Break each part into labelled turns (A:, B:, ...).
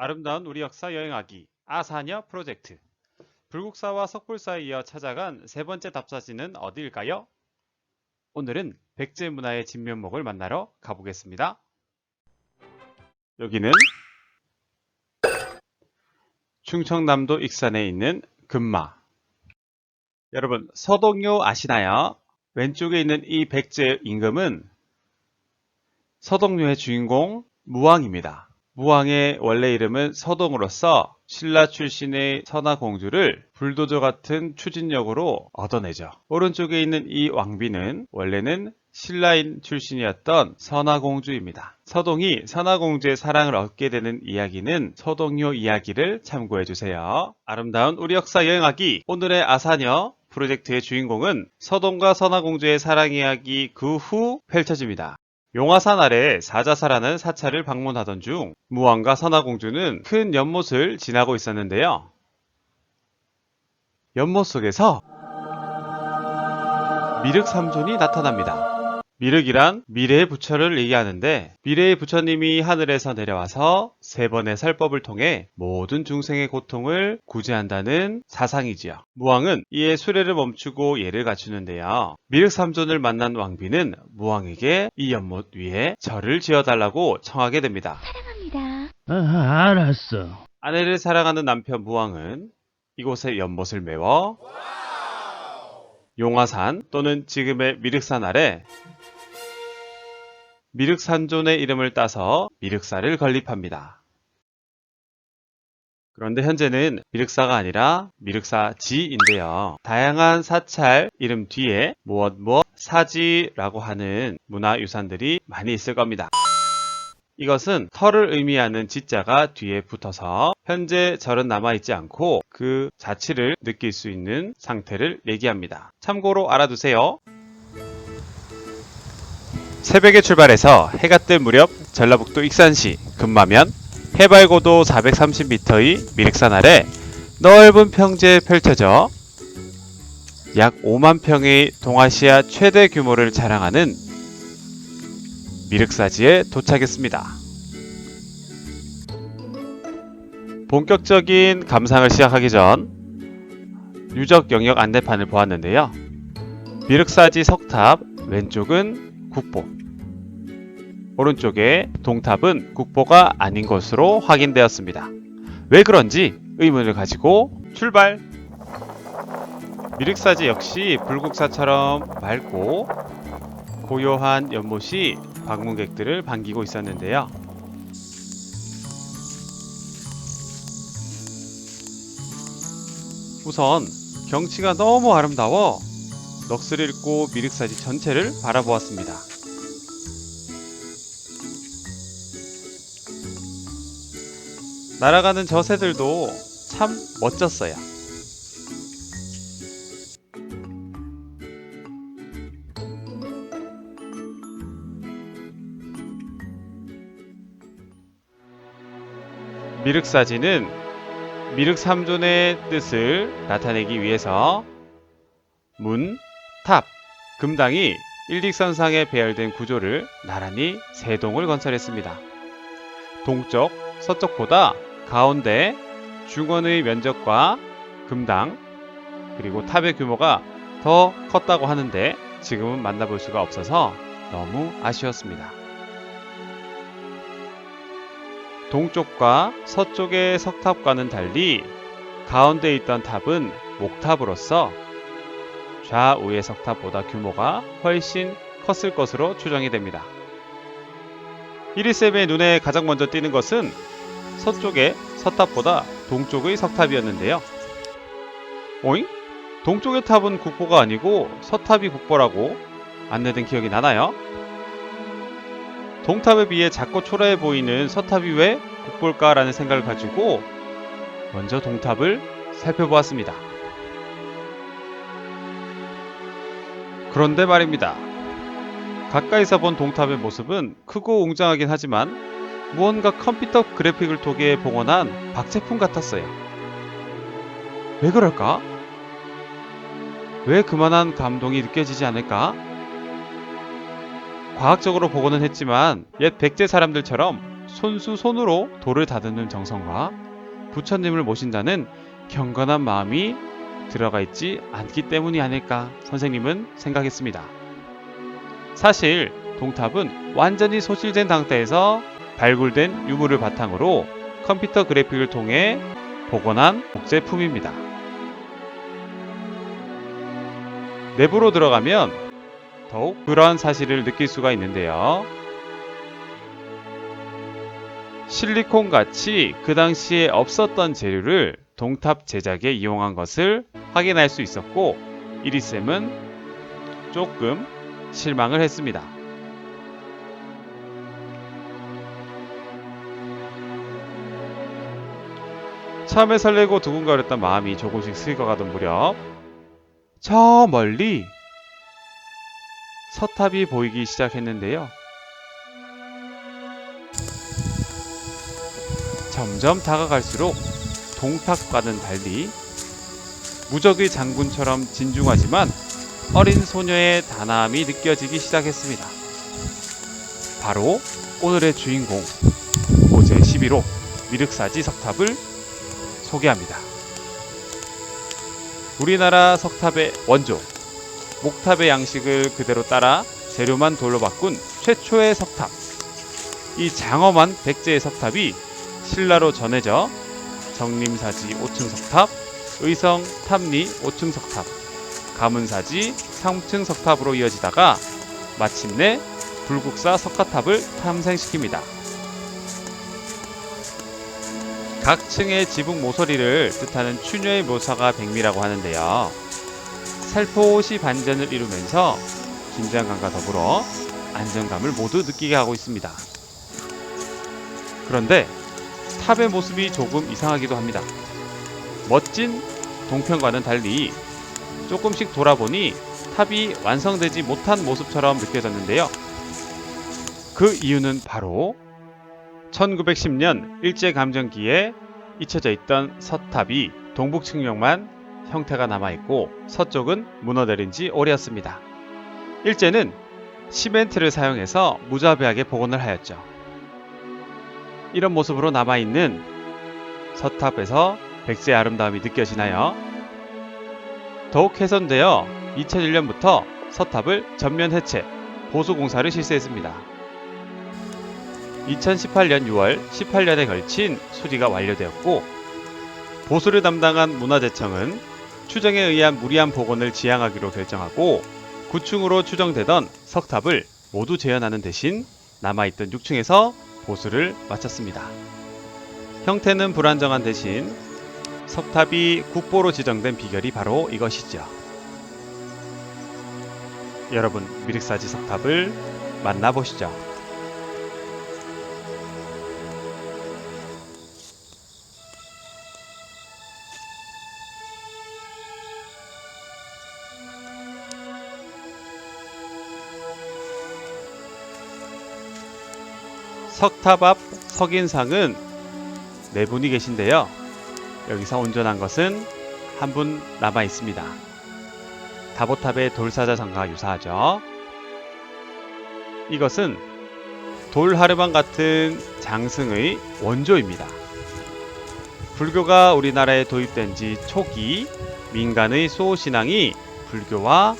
A: 아름다운 우리 역사 여행하기 아사녀 프로젝트. 불국사와 석불사에 이어 찾아간 세 번째 답사지는 어디일까요? 오늘은 백제문화의 진면목을 만나러 가보겠습니다. 여기는 충청남도 익산에 있는 금마. 여러분, 서동요 아시나요? 왼쪽에 있는 이 백제 임금은 서동요의 주인공 무왕입니다. 무왕의 원래 이름은 서동으로서 신라 출신의 선화공주를 불도저 같은 추진력으로 얻어내죠. 오른쪽에 있는 이 왕비는 원래는 신라인 출신이었던 선화공주입니다. 서동이 선화공주의 사랑을 얻게 되는 이야기는 서동요 이야기를 참고해주세요. 아름다운 우리 역사 여행하기 오늘의 아사녀 프로젝트의 주인공은 서동과 선화공주의 사랑 이야기 그 후 펼쳐집니다. 용화산 아래 사자사라는 사찰을 방문하던 중 무왕과 선화공주는 큰 연못을 지나고 있었는데요. 연못 속에서 미륵삼존이 나타납니다. 미륵이란 미래의 부처를 얘기하는데 미래의 부처님이 하늘에서 내려와서 세 번의 설법을 통해 모든 중생의 고통을 구제한다는 사상이지요. 무왕은 이에 수레를 멈추고 예를 갖추는데요. 미륵삼존을 만난 왕비는 무왕에게 이 연못 위에 절을 지어달라고 청하게 됩니다.
B: 사랑합니다.
C: 알았어.
A: 아내를 사랑하는 남편 무왕은 이곳의 연못을 메워 용화산 또는 지금의 미륵산 아래 미륵산존의 이름을 따서 미륵사를 건립합니다. 그런데 현재는 미륵사가 아니라 미륵사지인데요. 다양한 사찰 이름 뒤에 무엇 사지라고 하는 문화유산들이 많이 있을 겁니다. 이것은 터를 의미하는 지자가 뒤에 붙어서 현재 절은 남아있지 않고 그 자취를 느낄 수 있는 상태를 얘기합니다. 참고로 알아두세요. 새벽에 출발해서 해가 뜰 무렵 전라북도 익산시 금마면 해발 고도 430m의 미륵산 아래 넓은 평지에 펼쳐져 약 5만 평의 동아시아 최대 규모를 자랑하는 미륵사지에 도착했습니다. 본격적인 감상을 시작하기 전 유적 영역 안내판을 보았는데요. 미륵사지 석탑 왼쪽은 국보, 오른쪽에 동탑은 국보가 아닌 것으로 확인되었습니다. 왜 그런지 의문을 가지고 출발! 미륵사지 역시 불국사처럼 맑고 고요한 연못이 방문객들을 반기고 있었는데요. 우선 경치가 너무 아름다워 넋을 잃고 미륵사지 전체를 바라보았습니다. 날아가는 저 새들도 참 멋졌어요. 미륵사지는 미륵삼존의 뜻을 나타내기 위해서 문, 탑, 금당이 일직선상에 배열된 구조를 나란히 세 동을 건설했습니다. 동쪽, 서쪽보다 가운데 중원의 면적과 금당 그리고 탑의 규모가 더 컸다고 하는데 지금은 만나볼 수가 없어서 너무 아쉬웠습니다. 동쪽과 서쪽의 석탑과는 달리 가운데 있던 탑은 목탑으로서 좌우의 석탑보다 규모가 훨씬 컸을 것으로 추정이 됩니다. 이리쌤의 눈에 가장 먼저 띄는 것은 서쪽의 서탑보다 동쪽의 석탑이었는데요. 오잉? 동쪽의 탑은 국보가 아니고 서탑이 국보라고 안내된 기억이 나나요? 동탑에 비해 작고 초라해 보이는 서탑이 왜 국보일까라는 생각을 가지고 먼저 동탑을 살펴보았습니다. 그런데 말입니다. 가까이서 본 동탑의 모습은 크고 웅장하긴 하지만 무언가 컴퓨터 그래픽을 통해 복원한 박제품 같았어요. 왜 그럴까? 왜 그만한 감동이 느껴지지 않을까? 과학적으로 복원은 했지만 옛 백제 사람들처럼 손수 손으로 돌을 다듬는 정성과 부처님을 모신다는 경건한 마음이 들어가 있지 않기 때문이 아닐까 선생님은 생각했습니다. 사실 동탑은 완전히 소실된 상태에서 발굴된 유물을 바탕으로 컴퓨터 그래픽을 통해 복원한 목제품입니다. 내부로 들어가면 더욱 그러한 사실을 느낄 수가 있는데요. 실리콘 같이 그 당시에 없었던 재료를 동탑 제작에 이용한 것을 확인할 수 있었고, 이리쌤은 조금 실망을 했습니다. 처음에 설레고 두근거렸던 마음이 조금씩 식어가던 무렵, 저 멀리 서탑이 보이기 시작했는데요. 점점 다가갈수록 동탑과는 달리 무적의 장군처럼 진중하지만 어린 소녀의 단아함이 느껴지기 시작했습니다. 바로 오늘의 주인공 고제 11호 미륵사지 석탑을 소개합니다. 우리나라 석탑의 원조 목탑의 양식을 그대로 따라 재료만 돌로 바꾼 최초의 석탑. 이 장엄한 백제의 석탑이 신라로 전해져 정림사지 5층 석탑, 의성 탐리 5층 석탑, 가문사지 3층 석탑으로 이어지다가 마침내 불국사 석가탑을 탄생시킵니다. 각 층의 지붕 모서리를 뜻하는 추녀의 묘사가 백미라고 하는데요. 살포시 반전을 이루면서 긴장감과 더불어 안정감을 모두 느끼게 하고 있습니다. 그런데 탑의 모습이 조금 이상하기도 합니다. 멋진 동편과는 달리 조금씩 돌아보니 탑이 완성되지 못한 모습처럼 느껴졌는데요. 그 이유는 바로 1910년 일제감정기에 잊혀져 있던 서탑이 동북 측면만 형태가 남아있고 서쪽은 무너내린 지 오래였습니다. 일제는 시멘트를 사용해서 무자비하게 복원을 하였죠. 이런 모습으로 남아있는 서탑에서 백제의 아름다움이 느껴지나요? 더욱 개선되어 2001년부터 서탑을 전면 해체, 보수 공사를 실시했습니다. 2018년 6월 18년에 걸친 수리가 완료되었고, 보수를 담당한 문화재청은 추정에 의한 무리한 복원을 지양하기로 결정하고 9층으로 추정되던 석탑을 모두 재현하는 대신 남아있던 6층에서 보수를 마쳤습니다. 형태는 불안정한 대신 석탑이 국보로 지정된 비결이 바로 이것이죠. 여러분, 미륵사지 석탑을 만나보시죠. 석탑 앞 석인상은 네 분이 계신데요. 여기서 온전한 것은 한 분 남아 있습니다. 다보탑의 돌사자상과 유사하죠. 이것은 돌하르방 같은 장승의 원조입니다. 불교가 우리나라에 도입된 지 초기 민간의 수호신앙이 불교와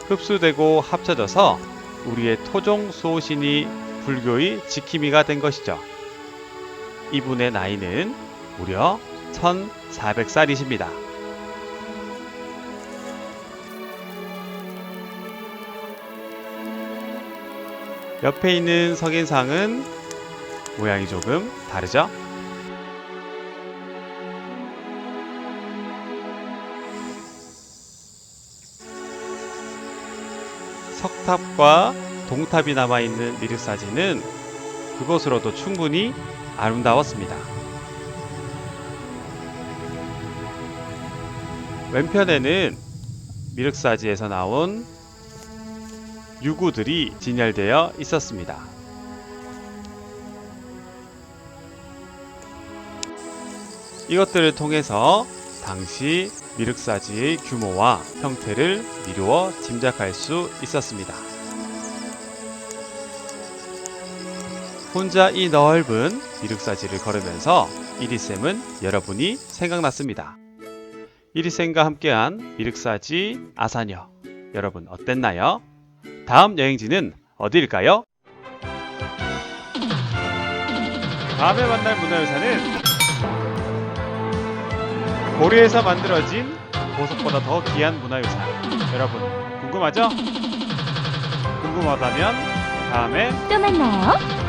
A: 흡수되고 합쳐져서 우리의 토종 수호신이 불교의 지킴이가 된 것이죠. 이분의 나이는 무려 1400살이십니다. 옆에 있는 석인상은 모양이 조금 다르죠? 석탑과 동탑이 남아있는 미륵사지는 그것으로도 충분히 아름다웠습니다. 왼편에는 미륵사지에서 나온 유구들이 진열되어 있었습니다. 이것들을 통해서 당시 미륵사지의 규모와 형태를 미루어 짐작할 수 있었습니다. 혼자 이 넓은 이륙사지를 걸으면서 이리쌤은 여러분이 생각났습니다. 이리쌤과 함께한 이륙사지 아사녀, 여러분 어땠나요? 다음 여행지는 어디일까요? 다음에 만날 문화유산은 고려에서 만들어진 보석보다 더 귀한 문화유산. 여러분 궁금하죠? 궁금하다면 다음에
B: 또 만나요.